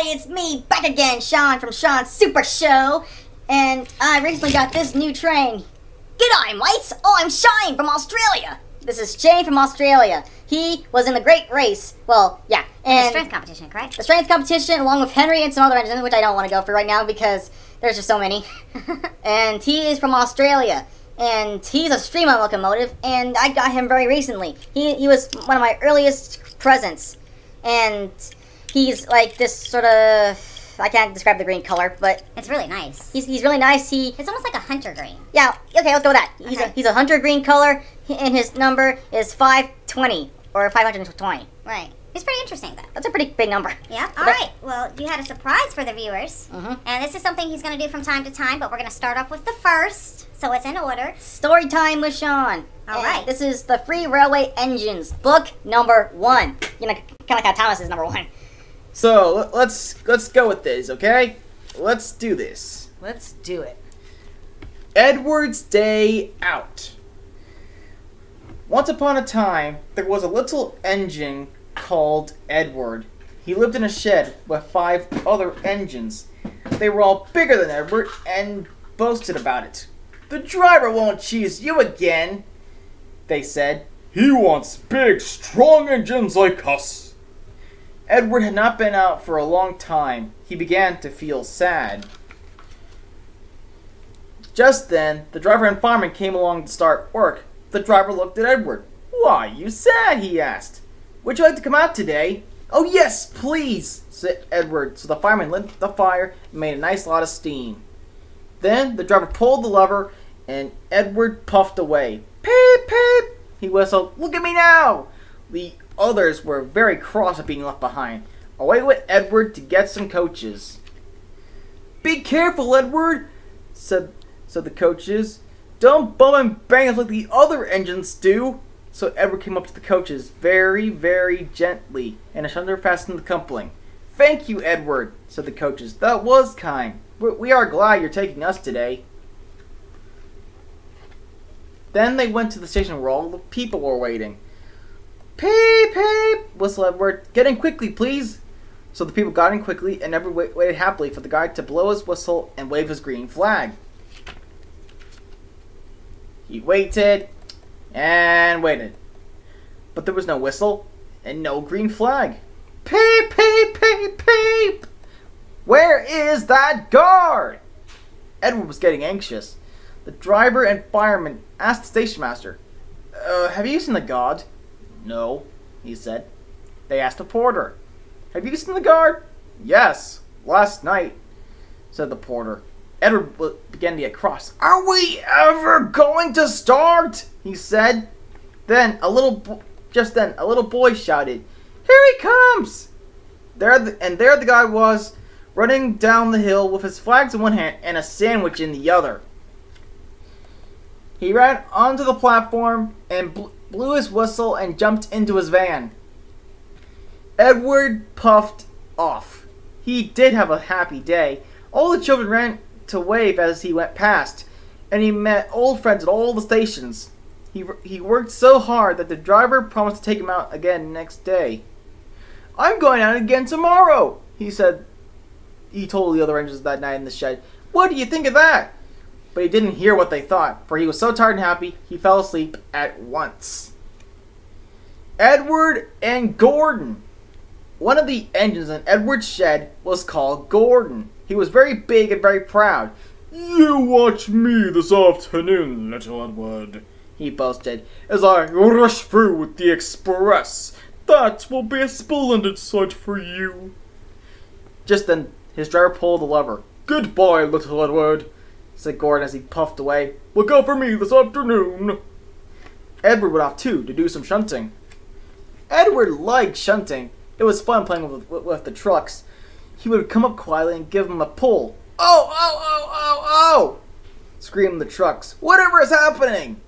everybody, it's me, back again, Sean from Sean's Super Show. And I recently got this new train. G'day, mates! Oh, I'm Shane from Australia. This is Shane from Australia. He was in the Great Race. Well, yeah. And the strength competition, correct? The strength competition, along with Henry and some other engines, which I don't want to go for right now because there's just so many. And he is from Australia. And he's a stream-on locomotive, and I got him very recently. He was one of my earliest presents. And he's like this sort of, I can't describe the green color, but it's really nice. He's really nice. It's almost like a hunter green. Yeah, okay, let's go with that. Okay. He's a hunter green color, and his number is 520, or 520. Right. It's pretty interesting, though. That's a pretty big number. Yeah. All right. Well, you had a surprise for the viewers. Mm-hmm. And this is something he's going to do from time to time, but we're going to start off with the first, so it's in order. Story time with Sean. All right. This is the Free Railway Engines, book number 1. You know, kind of like how Thomas is number 1. So, let's go with this, okay? Let's do this. Let's do it. Edward's Day Out. Once upon a time, there was a little engine called Edward. He lived in a shed with 5 other engines. They were all bigger than Edward and boasted about it. "The driver won't choose you again," they said. "He wants big, strong engines like us." Edward had not been out for a long time. He began to feel sad. Just then, the driver and fireman came along to start work. The driver looked at Edward. "Why, you sad?" he asked. "Would you like to come out today?" "Oh yes, please," said Edward. So the fireman lit the fire and made a nice lot of steam. Then the driver pulled the lever and Edward puffed away. "Peep, peep," he whistled. "Look at me now." The others were very cross at being left behind. Away went Edward to get some coaches. "Be careful, Edward," said the coaches. "Don't bum and bang like the other engines do." So Edward came up to the coaches very, very gently and unfastened the coupling. "Thank you, Edward," said the coaches. "That was kind. We are glad you're taking us today." Then they went to the station where all the people were waiting. "Peep, peep," whistled Edward. "Get in quickly, please." So the people got in quickly, and Edward waited happily for the guy to blow his whistle and wave his green flag. He waited and waited, but there was no whistle and no green flag. "Peep, peep, peep, peep! Where is that guard?" Edward was getting anxious. The driver and fireman asked the station master, "Have you seen the guard?" "No," he said. They asked the porter, "Have you seen the guard?" "Yes, last night," said the porter. Edward began to get cross. "Are we ever going to start?" he said. Just then, a little boy shouted, "Here he comes!" There the guy was, running down the hill with his flags in one hand and a sandwich in the other. He ran onto the platform and blew his whistle and jumped into his van. Edward puffed off. He did have a happy day. All the children ran to wave as he went past, and he met old friends at all the stations. He worked so hard that the driver promised to take him out again next day. "I'm going out again tomorrow," he said. He told the other engines that night in the shed. "What do you think of that?" But he didn't hear what they thought, for he was so tired and happy he fell asleep at once. Edward and Gordon. One of the engines in Edward's shed was called Gordon. He was very big and very proud. "You watch me this afternoon, little Edward," he boasted, "as I rush through with the express. That will be a splendid sight for you." Just then, his driver pulled the lever. "Goodbye, little Edward," said Gordon as he puffed away. "Look out for me this afternoon." Edward went off too to do some shunting. Edward liked shunting. It was fun playing with the trucks. He would come up quietly and give them a pull. "Oh, oh, oh, oh, oh!" screamed the trucks. "Whatever is happening?"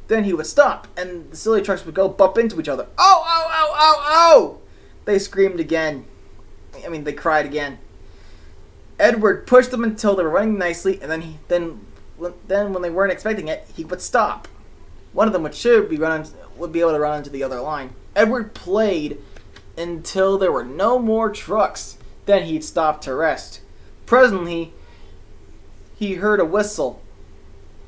Then he would stop, and the silly trucks would go bump into each other. "Oh, oh, oh, oh, oh!" They screamed again. They cried again. Edward pushed them until they were running nicely, and then when they weren't expecting it, he would stop. One of them would be able to run into the other line. Edward played until there were no more trucks. Then he'd stop to rest. Presently, he heard a whistle.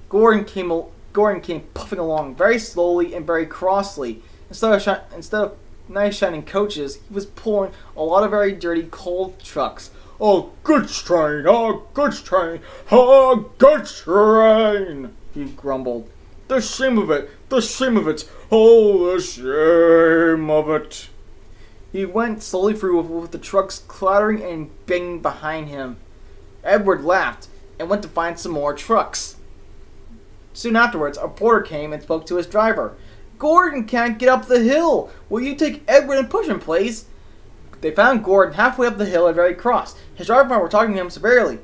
Gordon came puffing along very slowly and very crossly. Instead of nice shining coaches, he was pulling a lot of very dirty coal trucks. "Oh, goods train! Oh, goods train! Oh, goods train!" he grumbled. "The shame of it! The shame of it! Oh, the shame of it!" He went slowly through with the trucks clattering and banging behind him. Edward laughed and went to find some more trucks. Soon afterwards, a porter came and spoke to his driver. "Gordon can't get up the hill. Will you take Edward and push him, please?" They found Gordon halfway up the hill and very cross. His driver and partner were talking to him severely.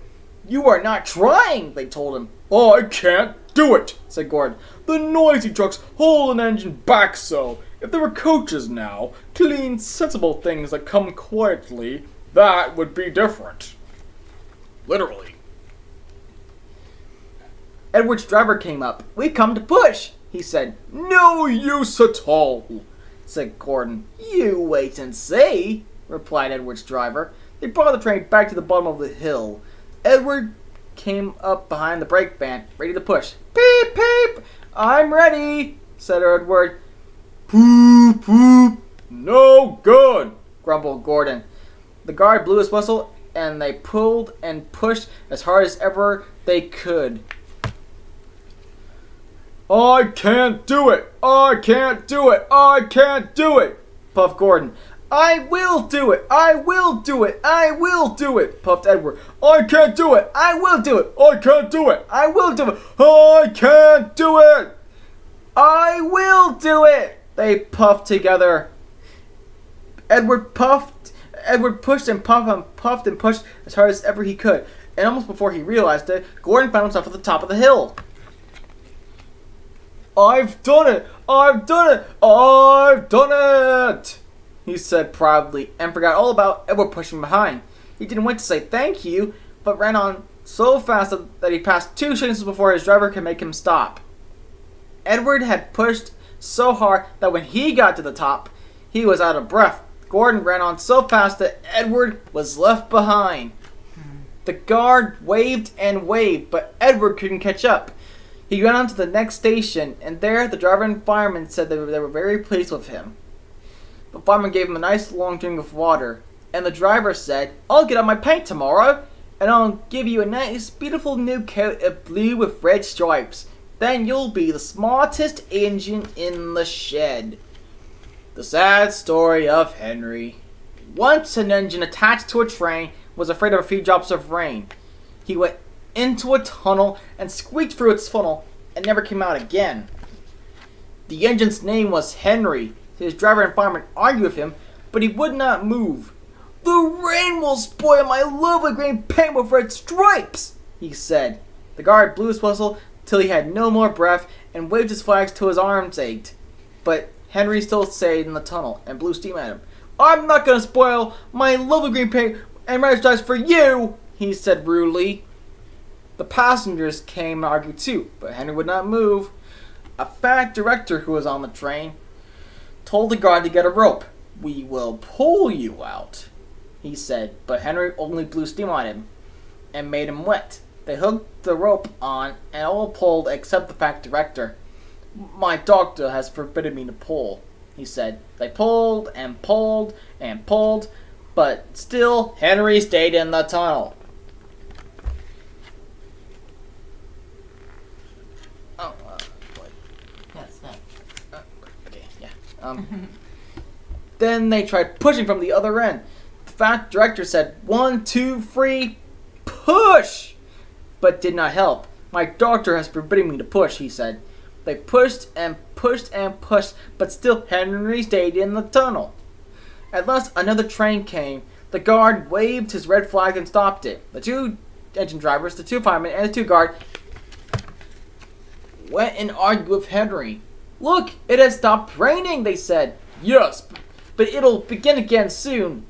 "You are not trying," they told him. "I can't do it," said Gordon. "The noisy trucks hold an engine back so. If there were coaches now, clean, sensible things that come quietly, that would be different." Literally. Edward's driver came up. "We come to push," he said. "No use at all," said Gordon. "You wait and see," replied Edward's driver. They brought the train back to the bottom of the hill. Edward came up behind the brake van, ready to push. "Peep, peep! I'm ready," said Edward. "Poop, poop! No good," grumbled Gordon. The guard blew his whistle, and they pulled and pushed as hard as ever they could. "I can't do it! I can't do it! I can't do it!" puffed Gordon. "I will do it! I will do it! I will do it!" puffed Edward. "I can't do it! I will do it! I can't do it! I will do it! I can't do it! I will do it!" They puffed together. Edward pushed and puffed and pushed as hard as ever he could, and almost before he realized it, Gordon found himself at the top of the hill. "I've done it! I've done it! I've done it!" he said proudly, and forgot all about Edward pushing behind. He didn't wait to say thank you, but ran on so fast that he passed 2 chances before his driver could make him stop. Edward had pushed so hard that when he got to the top, he was out of breath. Gordon ran on so fast that Edward was left behind. The guard waved and waved, but Edward couldn't catch up. He ran on to the next station, and there the driver and fireman said they were very pleased with him. The fireman gave him a nice long drink of water, and the driver said, "I'll get on my paint tomorrow, and I'll give you a nice, beautiful new coat of blue with red stripes. Then you'll be the smartest engine in the shed." The sad story of Henry. Once an engine attached to a train was afraid of a few drops of rain. He went into a tunnel and squeaked through its funnel and never came out again. The engine's name was Henry. His driver and fireman argued with him, but he would not move. "The rain will spoil my lovely green paint with red stripes," he said. The guard blew his whistle till he had no more breath and waved his flags till his arms ached. But Henry still stayed in the tunnel and blew steam at him. "I'm not going to spoil my lovely green paint and red stripes for you," he said rudely. The passengers came and argued too, but Henry would not move. A fat director who was on the train told the guard to get a rope. "We will pull you out," he said, but Henry only blew steam on him and made him wet. They hooked the rope on and all pulled except the fat director. "My doctor has forbidden me to pull," he said. They pulled and pulled and pulled, but still Henry stayed in the tunnel. Then they tried pushing from the other end. The fat director said, 1, 2, 3, push! But did not help. "My doctor has forbidden me to push," he said. They pushed and pushed and pushed, but still Henry stayed in the tunnel. At last another train came. The guard waved his red flag and stopped it. The 2 engine drivers, the 2 firemen, and the 2 guards went and argued with Henry. "Look, it has stopped raining," they said. "Yes, but it'll begin again soon,"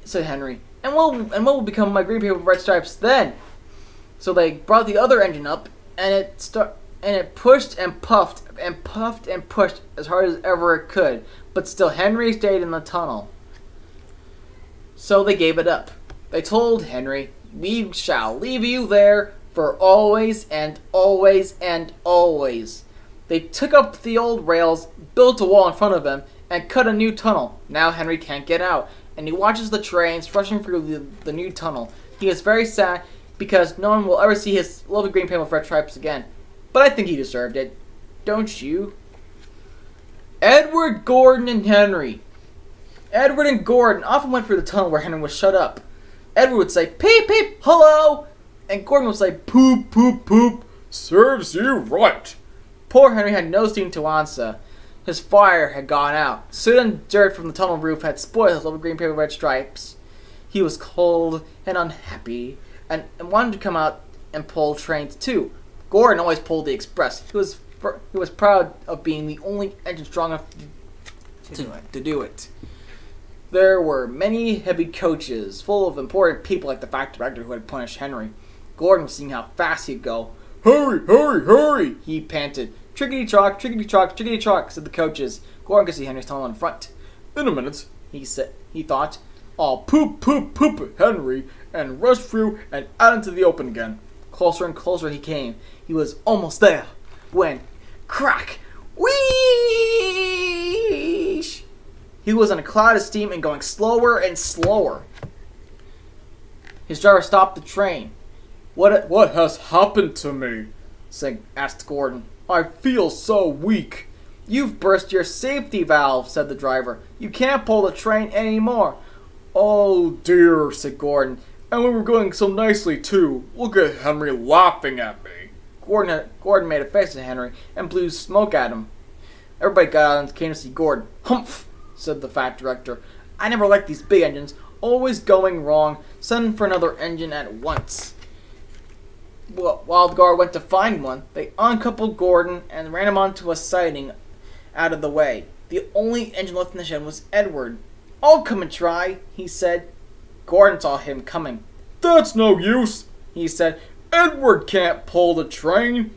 said Henry. And what will become of my green paper with red stripes then?" So they brought the other engine up, and it pushed and puffed and puffed and pushed as hard as ever it could, but still Henry stayed in the tunnel. So they gave it up. They told Henry, "We shall leave you there for always and always and always." They took up the old rails, built a wall in front of him, and cut a new tunnel. Now Henry can't get out, and he watches the trains rushing through the new tunnel. He is very sad because no one will ever see his lovely green paint with red stripes again. But I think he deserved it. Don't you? Edward, Gordon, and Henry. Edward and Gordon often went through the tunnel where Henry was shut up. Edward would say, "Peep, peep, hello!" And Gordon would say, "Poop, poop, poop, serves you right." Poor Henry had no steam to answer. His fire had gone out. Soot and dirt from the tunnel roof had spoiled his little green paper with red stripes. He was cold and unhappy, and wanted to come out and pull trains too. Gordon always pulled the express. He was proud of being the only engine strong enough to do it. There were many heavy coaches, full of important people like the factory director who had punished Henry. Gordon was seeing how fast he'd go. "Hurry, hurry, hurry!" he panted. "Trickety-trock, trickety-trock, trickety-trock," said the coaches. Gordon could see Henry's tunnel in front. "In a minute," he thought, "I'll poop, poop, poop Henry, and rush through and out into the open again." Closer and closer he came. He was almost there, when, crack, wheesh! He was in a cloud of steam and going slower and slower. His driver stopped the train. What has happened to me?" asked Gordon. "I feel so weak." "You've burst your safety valve," said the driver. "You can't pull the train anymore." "Oh dear," said Gordon. "And we were going so nicely too. Look at Henry laughing at me." Gordon made a face at Henry and blew smoke at him. Everybody got out and came to see Gordon. "Humph," said the factory director. "I never liked these big engines. Always going wrong. Send for another engine at once." While the guard went to find one, they uncoupled Gordon and ran him onto a siding out of the way. The only engine left in the shed was Edward. "I'll come and try," he said. Gordon saw him coming. "That's no use," he said. "Edward can't pull the train."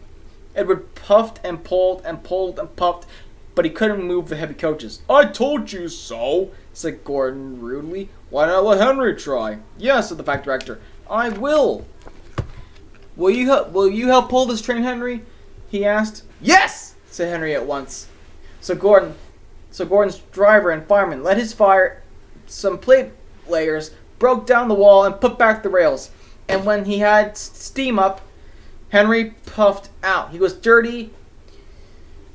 Edward puffed and pulled and pulled and puffed, but he couldn't move the heavy coaches. "I told you so," said Gordon rudely. "Why not let Henry try?" "Yes," said the factory director. "I will." Will you help pull this train, Henry?" he asked. "Yes," said Henry at once. So Gordon's driver and fireman let his fire some plate layers, broke down the wall, and put back the rails. And when he had steam up, Henry puffed out. He was dirty,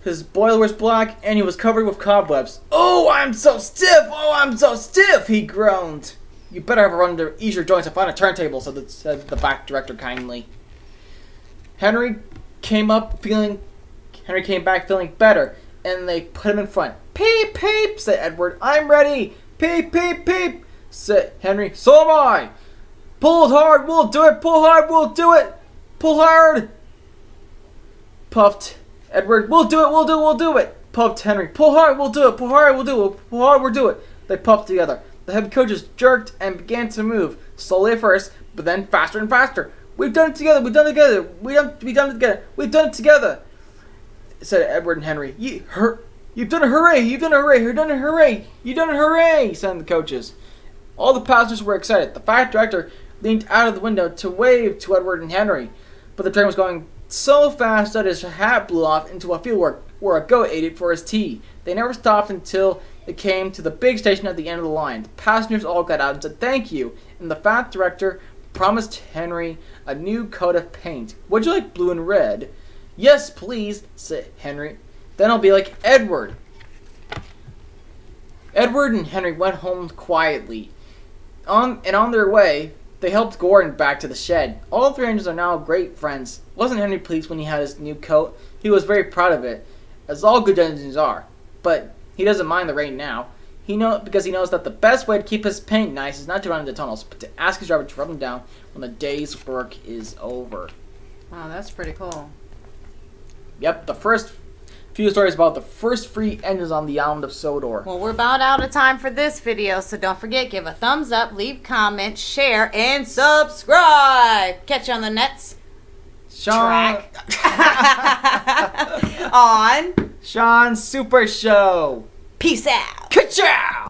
his boiler was black, and he was covered with cobwebs. "Oh, I'm so stiff! Oh, I'm so stiff!" he groaned. "You better have a run to ease your joints and find a turntable," said the back director kindly. Henry came back feeling better, and they put him in front. "Peep, peep," said Edward. "I'm ready." "Peep, peep, peep," said Henry. "So am I." "Pull hard, we'll do it. Pull hard, we'll do it. Pull hard," puffed Edward. "We'll do it, we'll do it, we'll do it," puffed Henry. "Pull hard, we'll do it. Pull hard, we'll do it. Pull hard, we'll do it." They puffed together. The heavy coaches jerked and began to move, slowly at first, but then faster and faster. "We've done it together, we've done it together, we've done it together, we've done it together," said Edward and Henry. You've done it, hooray, you've done it, hooray, you've done it, hooray, you've done it, hooray," said the coaches. All the passengers were excited. The factory director leaned out of the window to wave to Edward and Henry, but the train was going so fast that his hat blew off into a field where a goat ate it for his tea. They never stopped until it came to the big station at the end of the line. The passengers all got out and said thank you, and the factory director promised Henry a new coat of paint. "Would you like blue and red?" "Yes, please," said Henry. "Then I'll be like Edward." Edward and Henry went home quietly. On their way, they helped Gordon back to the shed. All three engines are now great friends. Wasn't Henry pleased when he had his new coat? He was very proud of it, as all good engines are. But he doesn't mind the rain now. Because he knows that the best way to keep his paint nice is not to run into tunnels, but to ask his driver to rub them down when the day's work is over. Wow, that's pretty cool. Yep, the first few stories about the first free engines on the island of Sodor. Well, we're about out of time for this video, so don't forget, give a thumbs up, leave comments, share, and subscribe. Catch you on the next track on Sean's Super Show. Peace out. Ka-chow!